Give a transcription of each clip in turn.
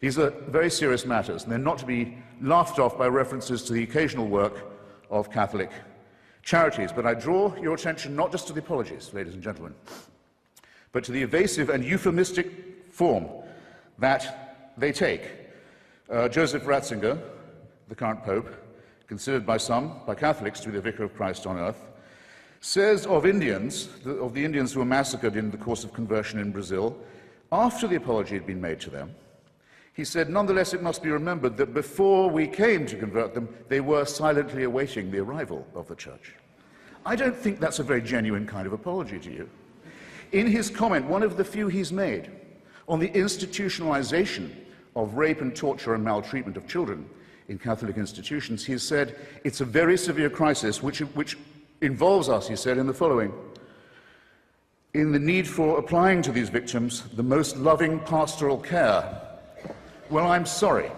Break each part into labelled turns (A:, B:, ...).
A: These are very serious matters, and they're not to be laughed off by references to the occasional work of Catholic charities. But I draw your attention not just to the apologies, ladies and gentlemen, but to the evasive and euphemistic form that they take. Joseph Ratzinger, the current Pope, considered by some, by Catholics, to be the Vicar of Christ on earth, says of Indians, of the Indians who were massacred in the course of conversion in Brazil, after the apology had been made to them, he said, nonetheless, it must be remembered that before we came to convert them, they were silently awaiting the arrival of the church. I don't think that's a very genuine kind of apology to you. In his comment, one of the few he's made on the institutionalization of rape and torture and maltreatment of children in Catholic institutions, he has said, it's a very severe crisis which involves us, he said, in the following: in the need for applying to these victims the most loving pastoral care. Well, I'm sorry,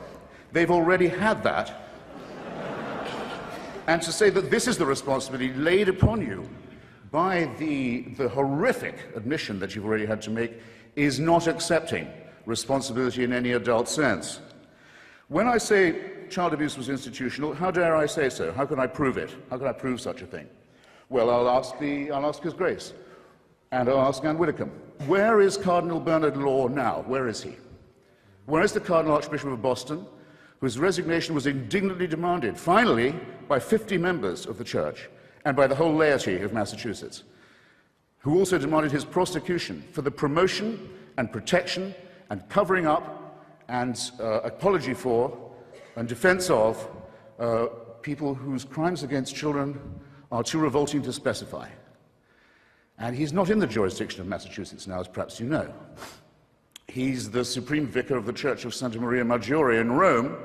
A: they've already had that. And to say that this is the responsibility laid upon you by the horrific admission that you've already had to make is not accepting responsibility in any adult sense. When I say child abuse was institutional, how dare I say so? How can I prove it? How can I prove such a thing? Well, I'll ask His Grace, and I'll ask Anne Widdecombe. Where is Cardinal Bernard Law now? Where is he? Where is the Cardinal Archbishop of Boston, whose resignation was indignantly demanded, finally, by 50 members of the Church and by the whole laity of Massachusetts, who also demanded his prosecution for the promotion and protection and covering up and apology for and defense of people whose crimes against children are too revolting to specify. And he's not in the jurisdiction of Massachusetts now, as perhaps you know. He's the Supreme Vicar of the Church of Santa Maria Maggiore in Rome,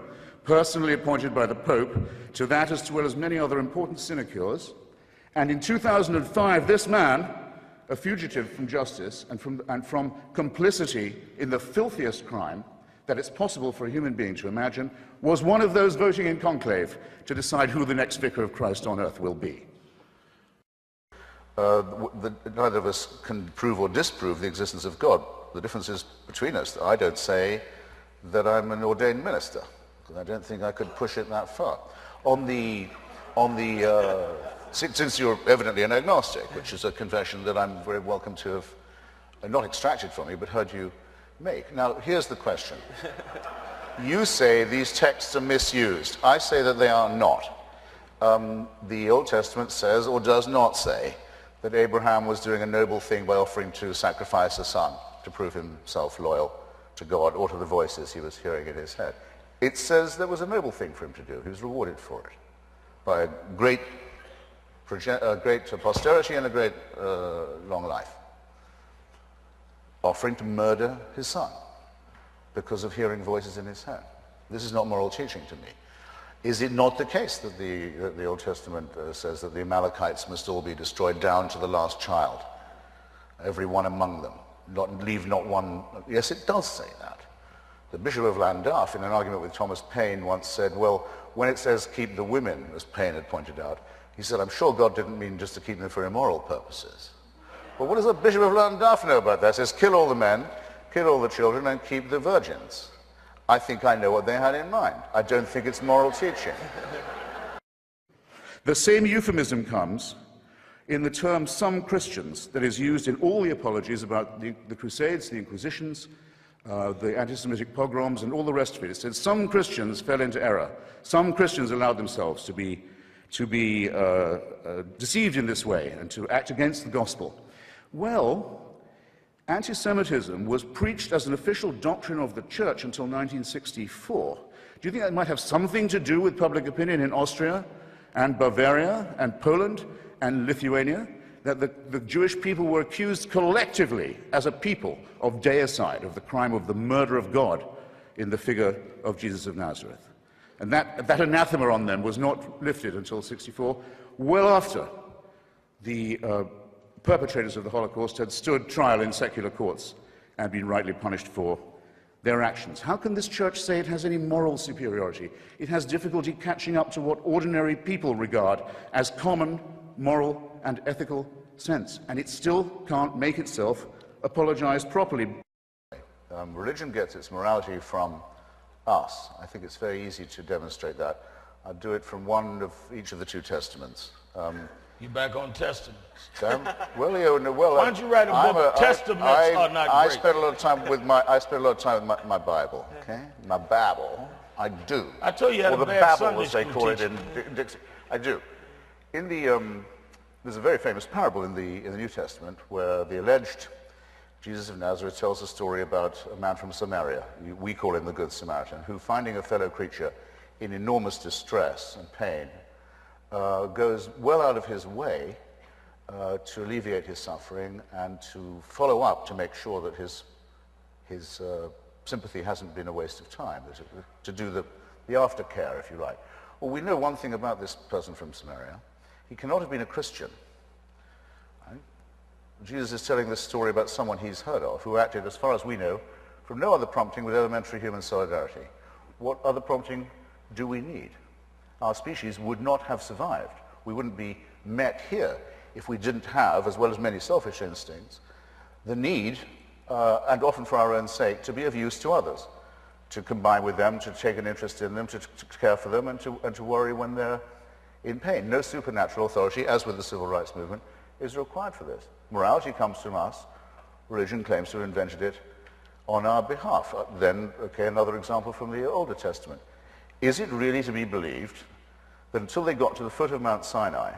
A: personally appointed by the Pope to that as well as many other important sinecures. And in 2005, this man, a fugitive from justice and from complicity in the filthiest crime that it's possible for a human being to imagine, was one of those voting in conclave to decide who the next Vicar of Christ on earth will be.
B: Neither of us can prove or disprove the existence of God. The difference is between us. I don't say that I'm an ordained minister, because I don't think I could push it that far. Since you're evidently an agnostic, which is a confession that I'm very welcome to have not extracted from you, but heard you make. Now, here's the question. You say these texts are misused. I say that they are not. The Old Testament says, or does not say, that Abraham was doing a noble thing by offering to sacrifice a son to prove himself loyal to God or to the voices he was hearing in his head. It says there was a noble thing for him to do. He was rewarded for it by a great posterity and a great long life. Offering to murder his son because of hearing voices in his head. This is not moral teaching to me. Is it not the case that the Old Testament says that the Amalekites must all be destroyed down to the last child, every one among them, leave not one? Yes, it does say that. The Bishop of Llandaff, in an argument with Thomas Paine, once said, well, when it says keep the women, as Paine had pointed out, he said, I'm sure God didn't mean just to keep them for immoral purposes. Well, what does the Bishop of Llandaff know about that? It says kill all the men, kill all the children, and keep the virgins. I think I know what they had in mind. I don't think it's moral teaching.
A: The same euphemism comes in the term some Christians that is used in all the apologies about the Crusades, the Inquisitions, the anti-Semitic pogroms, and all the rest of it. It says some Christians fell into error. Some Christians allowed themselves to be deceived in this way and to act against the gospel. Well, anti-Semitism was preached as an official doctrine of the Church until 1964. Do you think that might have something to do with public opinion in Austria and Bavaria and Poland and Lithuania? That the Jewish people were accused collectively as a people of deicide, of the crime of the murder of God in the figure of Jesus of Nazareth. And that anathema on them was not lifted until 1964, well after the perpetrators of the Holocaust had stood trial in secular courts and been rightly punished for their actions. How can this church say it has any moral superiority? It has difficulty catching up to what ordinary people regard as common moral and ethical sense, and it still can't make itself apologize properly.
B: Religion gets its morality from us. I think it's very easy to demonstrate that. I'll do it from one of each of the two testaments.
C: You back on testaments.
B: Well, why
C: don't you write a book? Testaments are not
B: I
C: great.
B: spend a lot of time with my Bible. Okay, my Bible. I do.
C: I told you had
B: or
C: a
B: the
C: bad
B: Babel,
C: Sunday
B: as they
C: school
B: call
C: teacher.
B: it in Dixie. I do. In the there's a very famous parable in the New Testament where the alleged Jesus of Nazareth tells a story about a man from Samaria. We call him the Good Samaritan, who, finding a fellow creature in enormous distress and pain, goes well out of his way to alleviate his suffering and to follow up to make sure that his sympathy hasn't been a waste of time, to do the aftercare, if you like. Well, we know one thing about this person from Samaria. He cannot have been a Christian. Right? Jesus is telling this story about someone he's heard of, who acted, as far as we know, from no other prompting with elementary human solidarity. What other prompting do we need? Our species would not have survived. We wouldn't be met here if we didn't have, as well as many selfish instincts, the need, and often for our own sake, to be of use to others, to combine with them, to take an interest in them, to care for them, and to worry when they're in pain. No supernatural authority, as with the civil rights movement, is required for this. Morality comes from us. Religion claims to have invented it on our behalf. Then, okay, another example from the Older Testament. Is it really to be believed that until they got to the foot of Mount Sinai,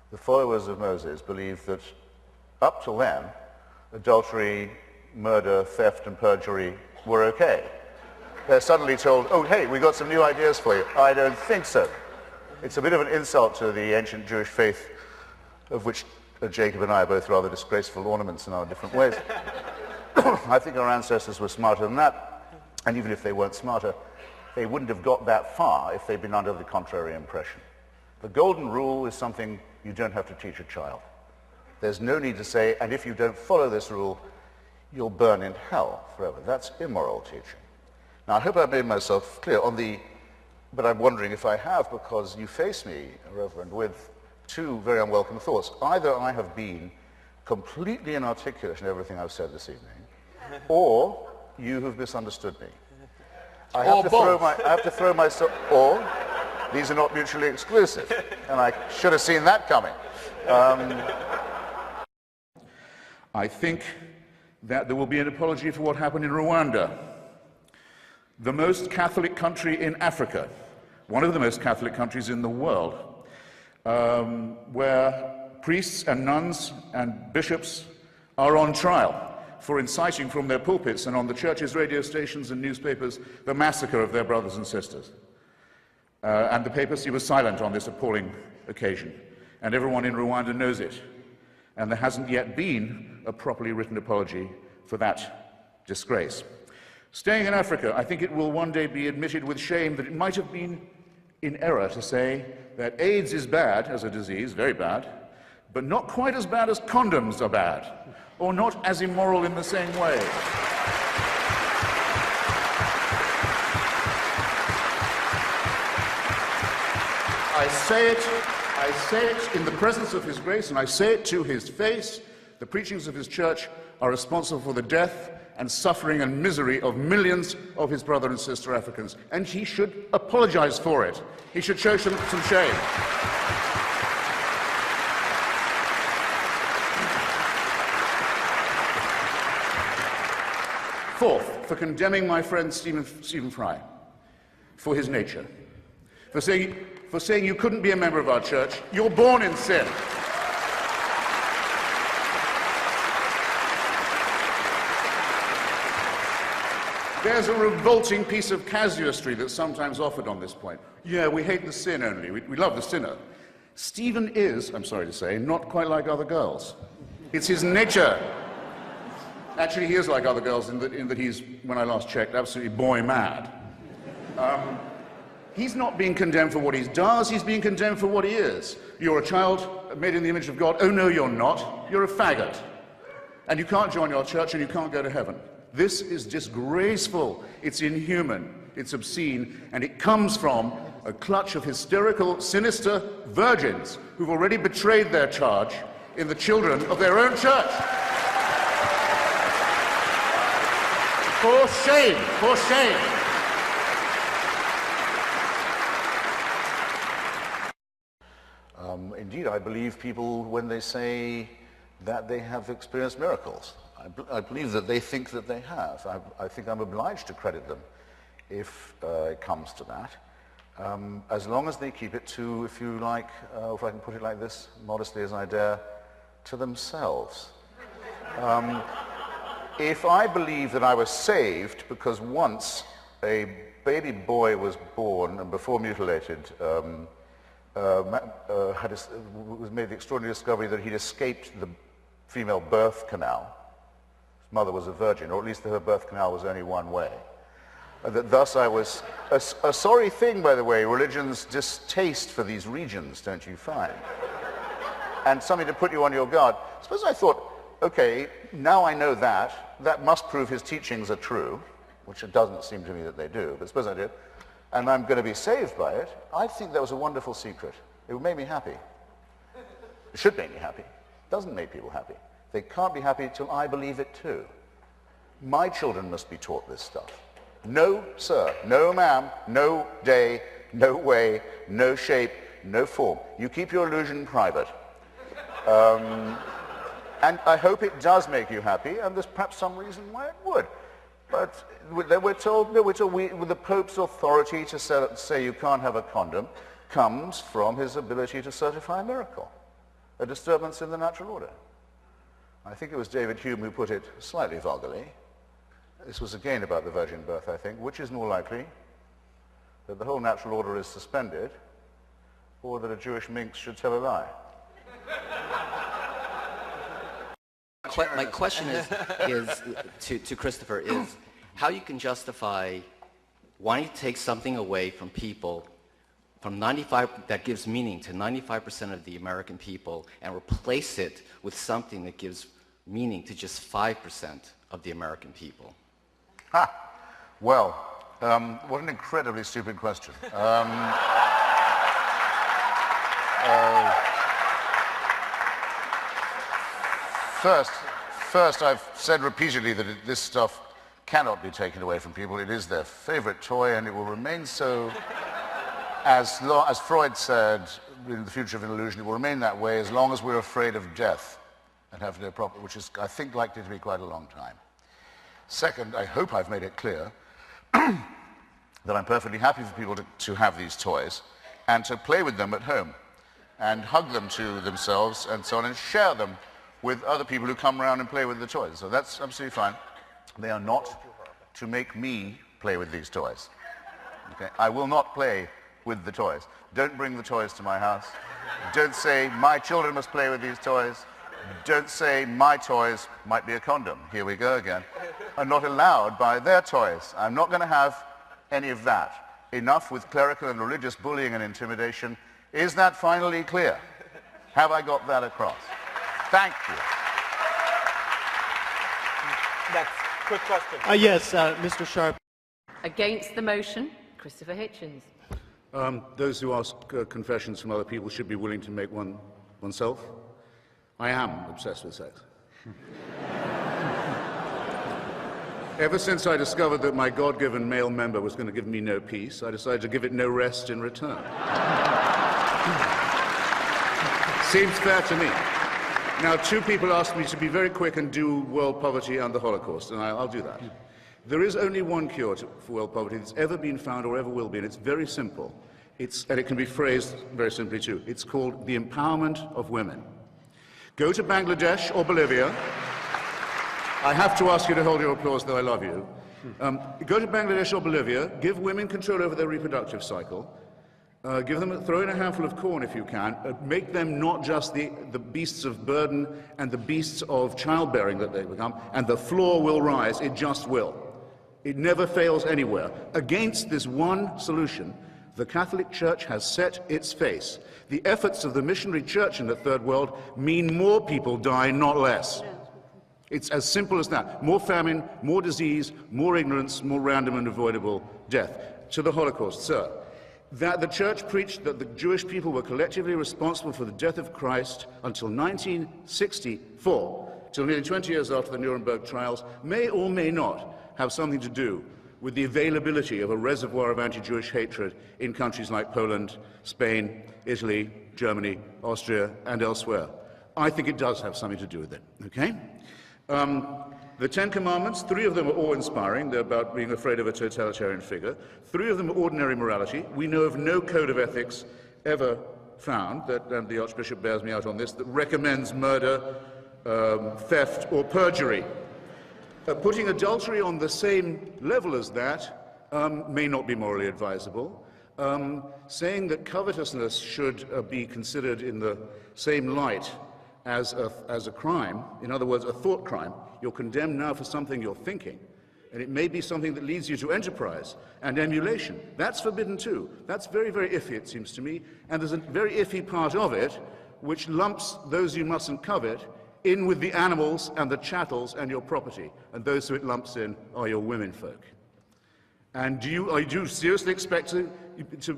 B: the followers of Moses believed that up till then, adultery, murder, theft, and perjury were okay? They're suddenly told, oh, hey, we got some new ideas for you. I don't think so. It's a bit of an insult to the ancient Jewish faith, of which Jacob and I are both rather disgraceful ornaments in our different ways. I think our ancestors were smarter than that, and even if they weren't smarter, they wouldn't have got that far if they'd been under the contrary impression. The golden rule is something you don't have to teach a child. There's no need to say, and if you don't follow this rule, you'll burn in hell forever. That's immoral teaching. Now, I hope I've made myself clear on the, but I'm wondering if I have, because you face me, Reverend, with two very unwelcome thoughts. Either I have been completely inarticulate in everything I've said this evening, or you have misunderstood me. I have to throw myself, or these are not mutually exclusive, and I should have seen that coming.
A: I think that there will be an apology for what happened in Rwanda, the most Catholic country in Africa, one of the most Catholic countries in the world, where priests and nuns and bishops are on trial for inciting from their pulpits and on the churches, radio stations and newspapers the massacre of their brothers and sisters. And the papacy was silent on this appalling occasion, and everyone in Rwanda knows it. And there hasn't yet been a properly written apology for that disgrace. Staying in Africa, I think it will one day be admitted with shame that it might have been in error to say that AIDS is bad as a disease, very bad, but not quite as bad as condoms are bad, or not as immoral in the same way. I say it in the presence of His grace, and I say it to His face. The preachings of His church are responsible for the death and suffering and misery of millions of his brother and sister Africans, and he should apologize for it. He should show some shame. Fourth, for condemning my friend Stephen Fry for his nature, for saying you couldn't be a member of our church. You're born in sin. There's a revolting piece of casuistry that's sometimes offered on this point. Yeah, we hate the sin only. We love the sinner. Stephen is, I'm sorry to say, not quite like other girls. It's his nature. Actually, he is like other girls in that he's, when I last checked, absolutely boy mad. He's not being condemned for what he does, he's being condemned for what he is. You're a child made in the image of God. Oh, no, you're not. You're a faggot. And you can't join your church and you can't go to heaven. This is disgraceful, it's inhuman, it's obscene, and it comes from a clutch of hysterical, sinister virgins who've already betrayed their charge in the children of their own church. For shame, for shame.
B: indeed, I believe people when they say that they have experienced miracles. I believe that they think that they have. I think I'm obliged to credit them if it comes to that, as long as they keep it to, if you like, if I can put it like this, modestly as I dare, to themselves. If I believe that I was saved because once a baby boy was born and before mutilated, was made the extraordinary discovery that he'd escaped the female birth canal. His mother was a virgin, or at least her birth canal was only one way. That thus I was a sorry thing, by the way, religion's distaste for these regions, don't you find? And something to put you on your guard. Suppose I thought, okay, now I know that must prove his teachings are true, which it doesn't seem to me that they do, but suppose I did, and I'm going to be saved by it. I think that was a wonderful secret. It would make me happy. It should make me happy. It doesn't make people happy. They can't be happy till I believe it too. My children must be taught this stuff. No, sir, no, ma'am, no day, no way, no shape, no form. You keep your illusion private. And I hope it does make you happy, and there's perhaps some reason why it would. But we're told the Pope's authority to say you can't have a condom comes from his ability to certify a miracle, a disturbance in the natural order. I think it was David Hume who put it slightly vulgarly. This was again about the virgin birth, I think. Which is more likely, that the whole natural order is suspended, or that a Jewish minx should tell a lie?
D: My question is to Christopher, is how you can justify wanting to take something away from people, from 95, that gives meaning to 95% of the American people, and replace it with something that gives meaning to just 5% of the American people?
B: Ha! Well, what an incredibly stupid question. First, I've said repeatedly that this stuff cannot be taken away from people. It is their favorite toy, and it will remain so, as Freud said in The Future of an Illusion, it will remain that way as long as we're afraid of death and have no problem, which is, I think, likely to be quite a long time. Second, I hope I've made it clear that I'm perfectly happy for people to have these toys and to play with them at home and hug them to themselves and so on and share them with other people who come around and play with the toys. So that's absolutely fine. They are not to make me play with these toys. Okay? I will not play with the toys. Don't bring the toys to my house. Don't say my children must play with these toys. Don't say my toys might be a condom. Here we go again. Are not allowed by their toys. I'm not going to have any of that. Enough with clerical and religious bullying and intimidation. Is that finally clear? Have I got that across? Thank you.
E: Next, quick question.
F: Yes, Mr. Sharp.
G: Against the motion, Christopher Hitchens.
A: Those who ask confessions from other people should be willing to make oneself. I am obsessed with sex. Ever since I discovered that my God-given male member was going to give me no peace, I decided to give it no rest in return. Seems fair to me. Now, two people asked me to be very quick and do world poverty and the Holocaust, and I'll do that. There is only one cure for world poverty that's ever been found or ever will be, and it's very simple. And it can be phrased very simply, too. It's called the empowerment of women. Go to Bangladesh or Bolivia. I have to ask you to hold your applause, though I love you. Go to Bangladesh or Bolivia, give women control over their reproductive cycle, throw in a handful of corn if you can, make them not just the beasts of burden and the beasts of childbearing that they become, and the floor will rise, it just will. It never fails anywhere. Against this one solution, the Catholic Church has set its face. The efforts of the missionary church in the Third World mean more people die, not less. It's as simple as that. More famine, more disease, more ignorance, more random and avoidable death. To the Holocaust, sir. That the church preached that the Jewish people were collectively responsible for the death of Christ until 1964, till nearly 20 years after the Nuremberg trials, may or may not have something to do with the availability of a reservoir of anti-Jewish hatred in countries like Poland, Spain, Italy, Germany, Austria, and elsewhere. I think it does have something to do with it, okay? The Ten Commandments, 3 of them are awe-inspiring. They're about being afraid of a totalitarian figure. 3 of them are ordinary morality. We know of no code of ethics ever found, and the Archbishop bears me out on this, that recommends murder, theft, or perjury. Putting adultery on the same level as that may not be morally advisable. Saying that covetousness should be considered in the same light as a crime, in other words, a thought crime. You're condemned now for something you're thinking, and it may be something that leads you to enterprise and emulation. That's forbidden too. That's very, very iffy, it seems to me, and there's a very iffy part of it which lumps those you mustn't covet in with the animals and the chattels and your property, and those who it lumps in are your womenfolk. And do you seriously expect to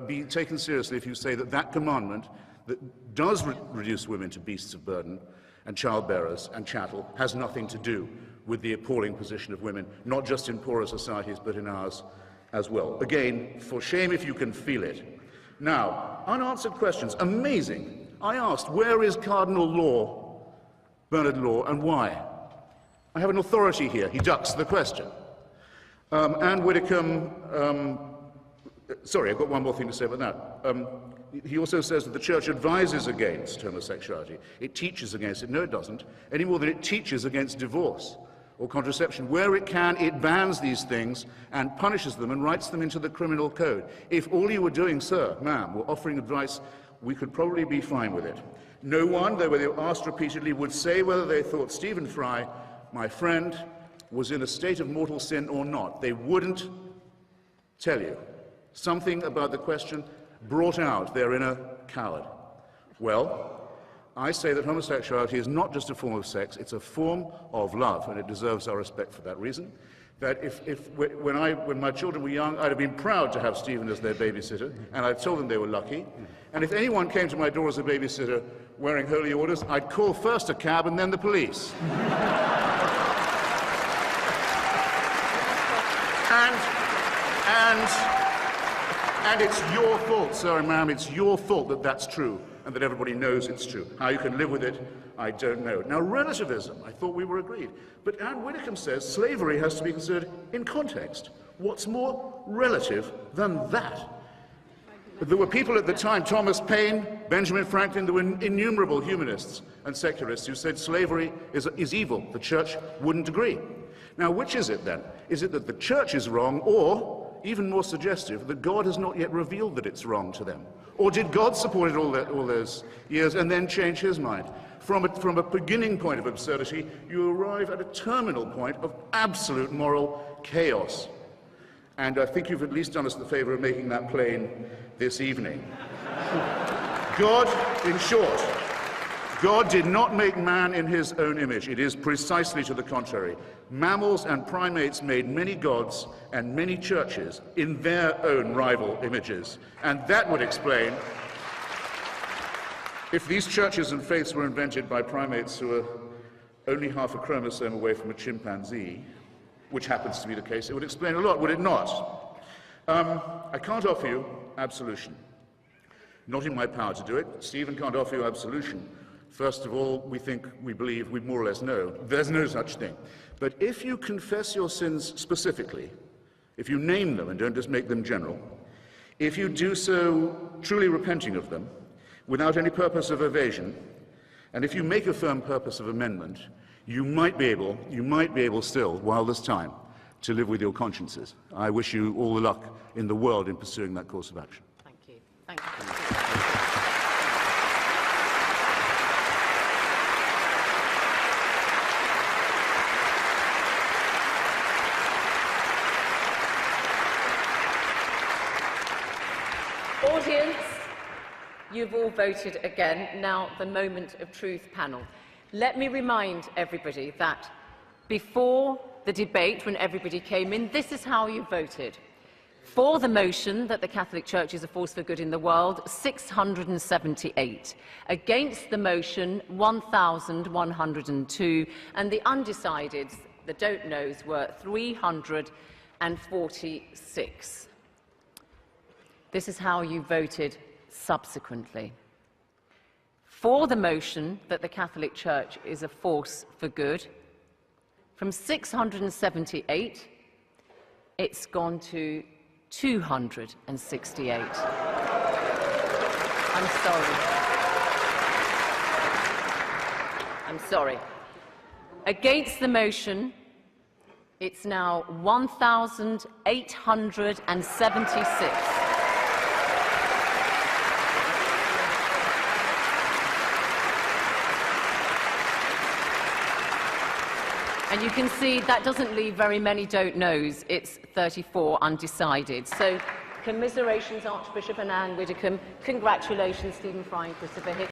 A: be taken seriously if you say that that commandment that does reduce women to beasts of burden and childbearers and chattel has nothing to do with the appalling position of women, not just in poorer societies, but in ours as well? Again, for shame if you can feel it. Now, unanswered questions. Amazing. I asked, where is Cardinal Law, Bernard Law, and why? I have an authority here. He ducks the question. Anne Widdecombe, sorry, I've got one more thing to say about that. He also says that the Church advises against homosexuality. It teaches against it. No, it doesn't, any more than it teaches against divorce or contraception. Where it can, it bans these things and punishes them and writes them into the criminal code. If all you were doing, sir, ma'am, were offering advice, we could probably be fine with it. No one, though they were asked repeatedly, would say whether they thought Stephen Fry, my friend, was in a state of mortal sin or not. They wouldn't tell you. Something about the question brought out their inner coward. Well, I say that homosexuality is not just a form of sex, it's a form of love, and it deserves our respect for that reason. That when my children were young, I'd have been proud to have Stephen as their babysitter, and I told them they were lucky. And if anyone came to my door as a babysitter wearing holy orders, I'd call first a cab and then the police. And it's your fault, sir and ma'am, it's your fault that that's true and that everybody knows it's true. How you can live with it, I don't know. Now, relativism, I thought we were agreed. But Anne Widdecombe says slavery has to be considered in context. What's more relative than that? There were people at the time, Thomas Paine, Benjamin Franklin, there were innumerable humanists and secularists who said slavery is evil. The Church wouldn't agree. Now, which is it then? Is it that the Church is wrong, or, even more suggestive, that God has not yet revealed that it's wrong to them? Or did God support it all those years and then change his mind? From a beginning point of absurdity, you arrive at a terminal point of absolute moral chaos. And I think you've at least done us the favor of making that plain this evening. God, in short, God did not make man in his own image. It is precisely to the contrary. Mammals and primates made many gods and many churches in their own rival images. And that would explain, if these churches and faiths were invented by primates who are only half a chromosome away from a chimpanzee, which happens to be the case, it would explain a lot, would it not? I can't offer you absolution. Not in my power to do it. Stephen can't offer you absolution. First of all, we believe, we more or less know, there's no such thing. But if you confess your sins specifically, if you name them and don't just make them general, if you do so truly repenting of them, without any purpose of evasion, and if you make a firm purpose of amendment, you might be able still, while there's time, to live with your consciences. I wish you all the luck in the world in pursuing that course of action.
G: Thank you. Thank you. Audience, you've all voted again. Now, the moment of truth panel. Let me remind everybody that before the debate, when everybody came in, this is how you voted. For the motion that the Catholic Church is a force for good in the world, 678. Against the motion, 1,102. And the undecideds, the don't knows, were 300. 246. This is how you voted subsequently. For the motion that the Catholic Church is a force for good, from 678, it's gone to 268. I'm sorry. I'm sorry. Against the motion, it's now 1,876. And you can see that doesn't leave very many don't knows. It's 34 undecided. So commiserations, Archbishop and Anne Widdecombe. Congratulations, Stephen Fry and Christopher Hitchens.